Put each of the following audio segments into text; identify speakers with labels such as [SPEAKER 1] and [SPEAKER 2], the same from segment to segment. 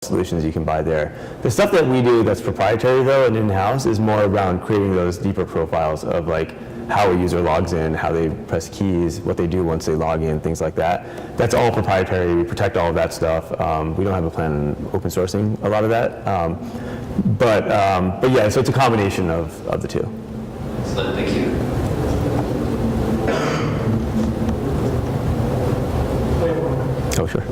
[SPEAKER 1] solutions you can buy there. The stuff that we do that's proprietary though and in-house is more around creating those deeper profiles of like how a user logs in, how they press keys, what they do once they log in, things like that. That's all proprietary. We protect all of that stuff. We don't have a plan on open sourcing a lot of that. But yeah, so it's a combination of the two.
[SPEAKER 2] Excellent, thank you.
[SPEAKER 1] Oh, sure.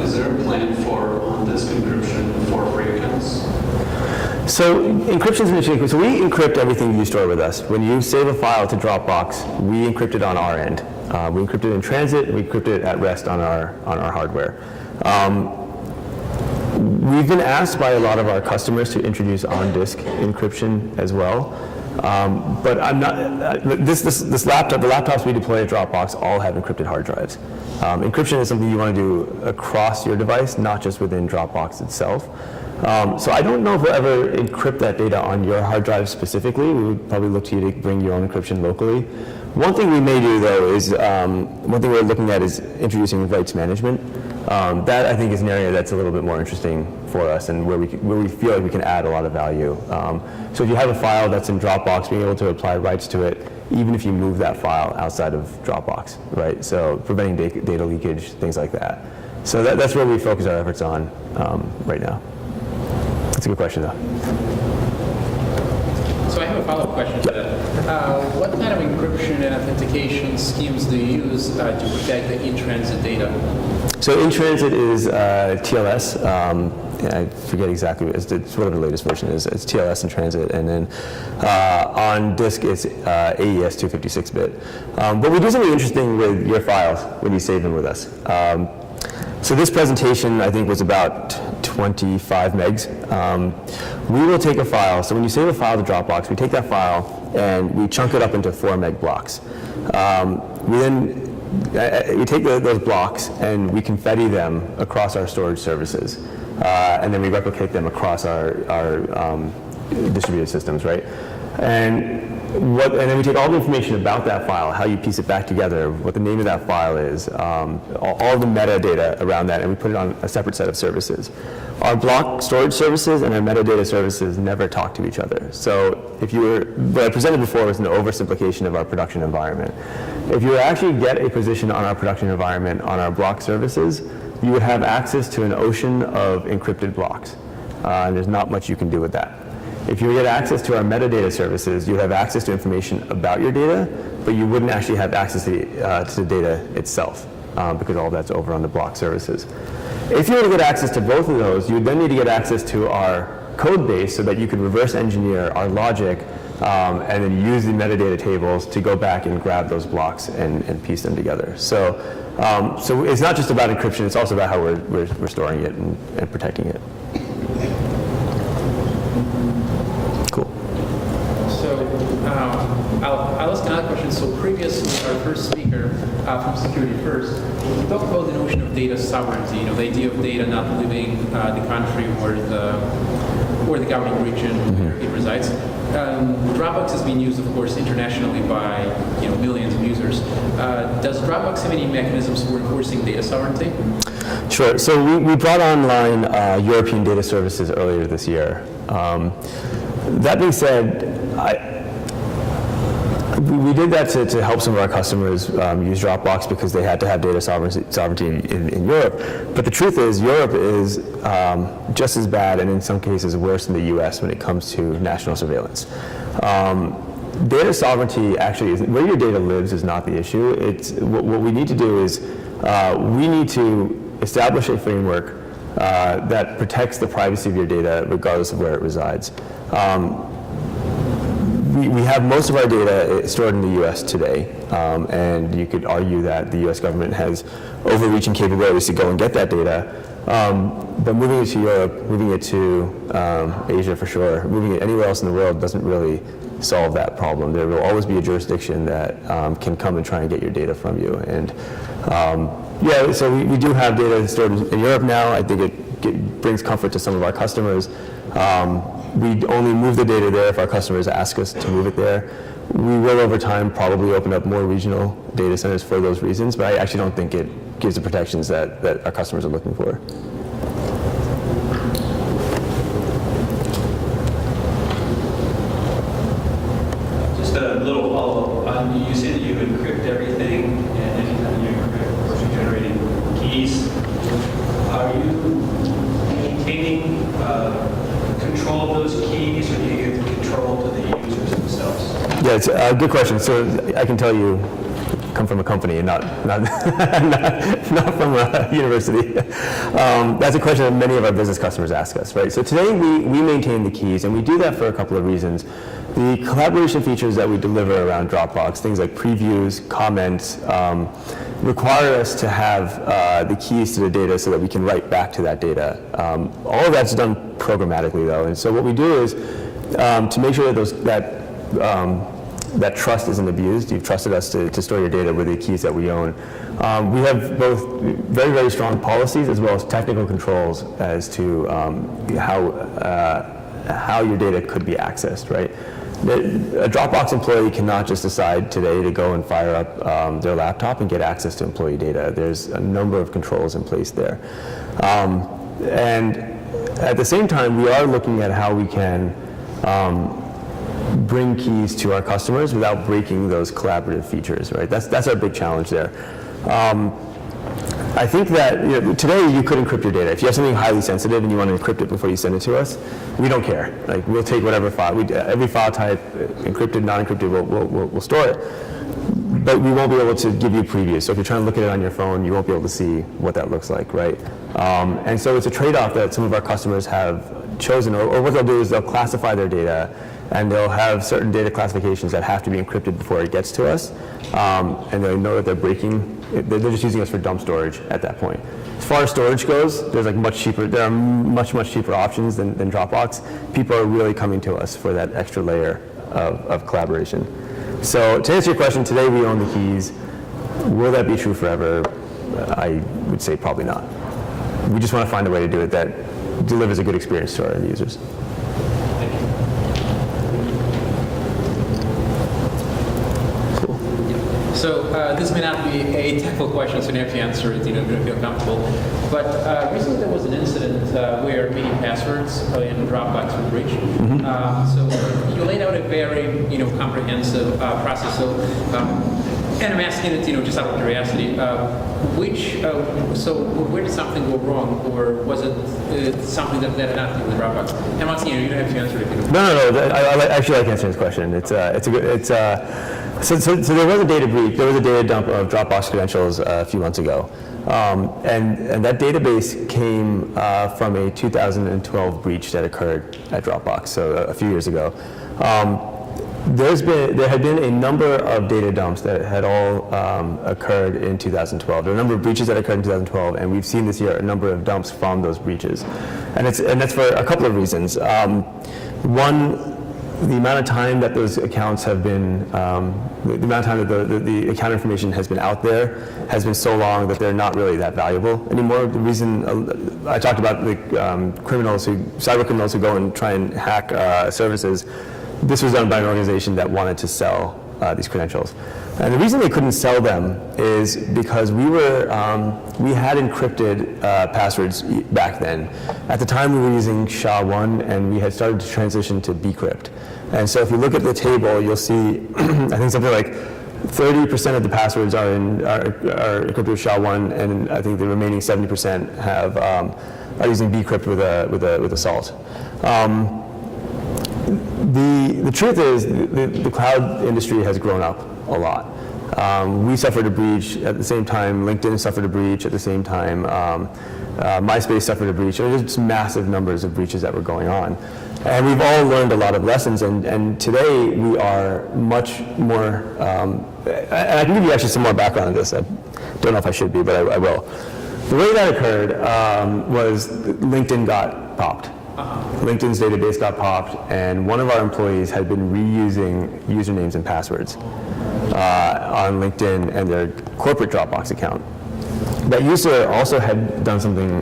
[SPEAKER 2] Is there a plan for on-disk encryption for free accounts?
[SPEAKER 1] So encryption is an interesting. So we encrypt everything you store with us. When you save a file to Dropbox, we encrypt it on our end. We encrypt it in transit. We encrypt it at rest on our hardware. We've been asked by a lot of our customers to introduce on-disk encryption as well. But I'm not. This laptop, the laptops we deploy at Dropbox, all have encrypted hard drives. Encryption is something you want to do across your device, not just within Dropbox itself. So I don't know if we'll ever encrypt that data on your hard drive specifically. We would probably look to you to bring your own encryption locally. One thing we may do though is, one thing we're looking at is introducing rights management. That I think is an area that's a little bit more interesting for us and where we feel like we can add a lot of value. So if you have a file that's in Dropbox, being able to apply rights to it, even if you move that file outside of Dropbox, right? So preventing data leakage, things like that. So that's where we focus our efforts on right now. That's a good question, though.
[SPEAKER 3] So I have a follow-up question to that. What kind of encryption and authentication schemes do you use to protect the in-transit data?
[SPEAKER 1] So in-transit is TLS. I forget exactly, it's whatever the latest version is. It's TLS in transit, and then on disk it's AES 256-bit. But we do something interesting with your files when you save them with us. So this presentation, I think, was about 25 megs. We will take a file, so when you save a file to Dropbox, we take that file and we chunk it up into 4 meg blocks. We take those blocks and we confetti them across our storage services. And then we replicate them across our distributed systems, right? And then we take all the information about that file, how you piece it back together, what the name of that file is, all the metadata around that, and we put it on a separate set of services. Our block storage services and our metadata services never talk to each other. So what I presented before was an oversimplification of our production environment. If you were to actually get a position on our production environment on our block services, you would have access to an ocean of encrypted blocks. And there's not much you can do with that. If you get access to our metadata services, you have access to information about your data, but you wouldn't actually have access to the data itself because all that's over on the block services. If you were to get access to both of those, you would then need to get access to our code base so that you could reverse engineer our logic and then use the metadata tables to go back and grab those blocks and piece them together. So it's not just about encryption, it's also about how we're storing it and protecting it. Cool.
[SPEAKER 3] So I'll ask another question. So previously, our first speaker from Security First, he talked about the notion of data sovereignty, the idea of data not leaving the country where the governing region it resides. Dropbox has been used, of course, internationally by millions of users. Does Dropbox have any mechanisms for enforcing data sovereignty?
[SPEAKER 1] Sure. So we brought online European data services earlier this year. That being said, we did that to help some of our customers use Dropbox because they had to have data sovereignty in Europe. But the truth is, Europe is just as bad, and in some cases worse than the US when it comes to national surveillance. Data sovereignty actually is where your data lives is not the issue. It's what we need to do is we need to establish a framework that protects the privacy of your data regardless of where it resides. We have most of our data stored in the US today, and you could argue that the US government has overreaching capabilities to go and get that data. But moving it to Europe, moving it to Asia for sure, moving it anywhere else in the world doesn't really solve that problem. There will always be a jurisdiction that can come and try and get your data from you. And yeah, so we do have data stored in Europe now. I think it brings comfort to some of our customers. We only move the data there if our customers ask us to move it there. We will over time probably open up more regional data centers for those reasons, but I actually don't think it gives the protections that our customers are looking for.
[SPEAKER 2] Just a little follow-up. You say that you encrypt everything, and anytime you encrypt, of course, you're generating keys. Are you maintaining control of those keys, or do you give the control to the users themselves?
[SPEAKER 1] Yeah, it's a good question. So I can tell you, come from a company and not from a university. That's a question that many of our business customers ask us, right? So today we maintain the keys, and we do that for a couple of reasons. The collaboration features that we deliver around Dropbox, things like previews, comments, require us to have the keys to the data so that we can write back to that data. All of that's done programmatically, though, and so what we do is to make sure that that trust isn't abused. You've trusted us to store your data with the keys that we own. We have both very, very strong policies as well as technical controls as to how your data could be accessed, right? A Dropbox employee cannot just decide today to go and fire up their laptop and get access to employee data. There's a number of controls in place there. And at the same time, we are looking at how we can bring keys to our customers without breaking those collaborative features, right? That's our big challenge there. I think that today you could encrypt your data. If you have something highly sensitive and you want to encrypt it before you send it to us, we don't care. Like, we'll take whatever file, every file type, encrypted, non-encrypted, we'll store it. But we won't be able to give you previews. So if you're trying to look at it on your phone, you won't be able to see what that looks like, right? And so it's a trade-off that some of our customers have chosen, or what they'll do is they'll classify their data, and they'll have certain data classifications that have to be encrypted before it gets to us, and they know that they're just using us for dump storage at that point. As far as storage goes, there are much cheaper options than Dropbox. People are really coming to us for that extra layer of collaboration. So to answer your question, today we own the keys. Will that be true forever? I would say probably not. We just want to find a way to do it that delivers a good experience to our end users.
[SPEAKER 3] So this may not be a technical question, so you have to answer it, if you don't feel comfortable. But recently there was an incident where many passwords in Dropbox were breached. So you laid out a very, comprehensive process. So, and I'm asking it, just out of curiosity, so where did something go wrong, or was it something that had nothing to do with Dropbox? And once again, you don't have to answer it if you don't.
[SPEAKER 1] No. I actually like answering this question. So there was a data breach. There was a data dump of Dropbox credentials a few months ago, and that database came from a 2012 breach that occurred at Dropbox, so a few years ago. There had been a number of data dumps that had all occurred in 2012. There are a number of breaches that occurred in 2012, and we've seen this year a number of dumps from those breaches, and that's for a couple of reasons. One, the amount of time that those accounts have been, the amount of time that the account information has been out there has been so long that they're not really that valuable anymore. The reason I talked about the cyber criminals who go and try and hack services, this was done by an organization that wanted to sell these credentials. And the reason they couldn't sell them is because we had encrypted passwords back then. At the time, we were using SHA-1, and we had started to transition to bcrypt. And so if you look at the table, you'll see, I think something like 30% of the passwords are encrypted with SHA-1, and I think the remaining 70% are using bcrypt with a salt. The truth is, the cloud industry has grown up a lot. We suffered a breach at the same time. LinkedIn suffered a breach at the same time. MySpace suffered a breach. There were just massive numbers of breaches that were going on. And we've all learned a lot of lessons, and today we are much more, and I can give you actually some more background on this. I don't know if I should be, but I will. The way that occurred was LinkedIn got popped. LinkedIn's database got popped, and one of our employees had been reusing usernames and passwords on LinkedIn and their corporate Dropbox account. That user also had done something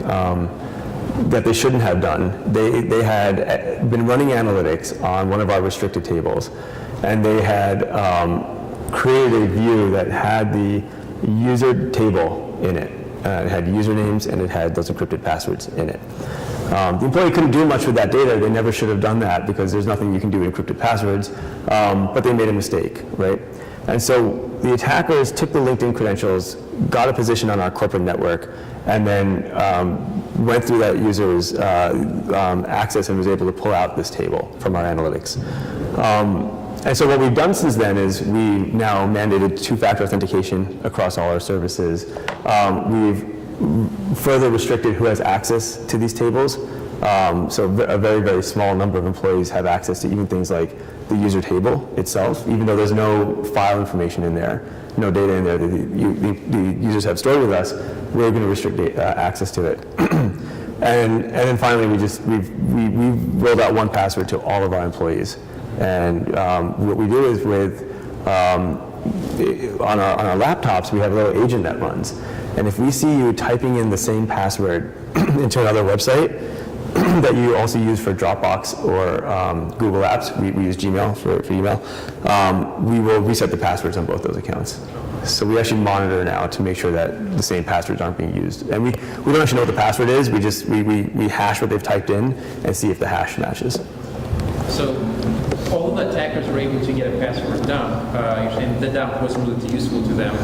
[SPEAKER 1] that they shouldn't have done. They had been running analytics on one of our restricted tables, and they had created a view that had the user table in it It had usernames, and it had those encrypted passwords in it. The employee couldn't do much with that data. They never should have done that because there's nothing you can do with encrypted passwords, but they made a mistake, right? And so the attackers took the LinkedIn credentials, got a position on our corporate network, and then went through that user's access and was able to pull out this table from our analytics. And so what we've done since then is we now mandated two-factor authentication across all our services. We've further restricted who has access to these tables. So a very, very small number of employees have access to even things like the user table itself, even though there's no file information in there, no data in there that the users have stored with us, we're going to restrict access to it. And then finally, we rolled out 1Password to all of our employees. And what we do is on our laptops, we have a little agent that runs. And if we see you typing in the same password into another website that you also use for Dropbox or Google Apps, we use Gmail for email, we will reset the passwords on both those accounts. So we actually monitor now to make sure that the same passwords aren't being used. And we don't actually know what the password is, we hash what they've typed in and see if the hash matches.
[SPEAKER 3] So all the attackers were able to get a password down. You're saying the dump wasn't really too useful to them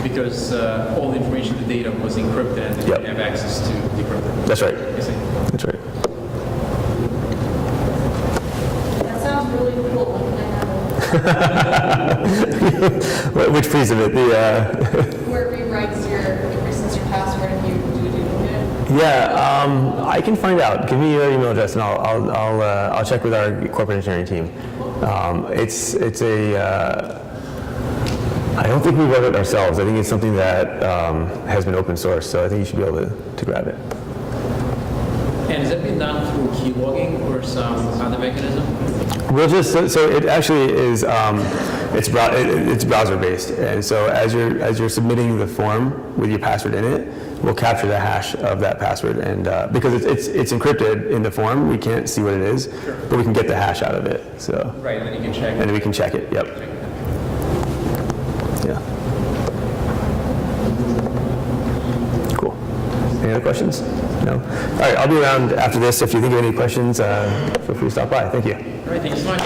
[SPEAKER 3] because all the information, the data was encrypted and they didn't have access to decrypt it.
[SPEAKER 1] That's right.
[SPEAKER 3] I see.
[SPEAKER 1] That's right.
[SPEAKER 4] That sounds really cool.
[SPEAKER 1] Which piece of it?
[SPEAKER 4] Where it rewrites resets your password if you do it.
[SPEAKER 1] Yeah, I can find out. Give me your email address, and I'll check with our corporate engineering team. I don't think we wrote it ourselves. I think it's something that has been open source, so I think you should be able to grab it.
[SPEAKER 3] And has that been done through key logging or some other mechanism?
[SPEAKER 1] We'll just so it actually is it's browser based, and so as you're submitting the form with your password in it, we'll capture the hash of that password, and because it's encrypted in the form, we can't see what it is, but we can get the hash out of it. So
[SPEAKER 3] Right, and then you can check
[SPEAKER 1] and then we can check it. Yep. Yeah. Cool. Any other questions? No. All right. I'll be around after this. If you think of any questions, feel free to stop by. Thank you.
[SPEAKER 3] All right, thank you so much.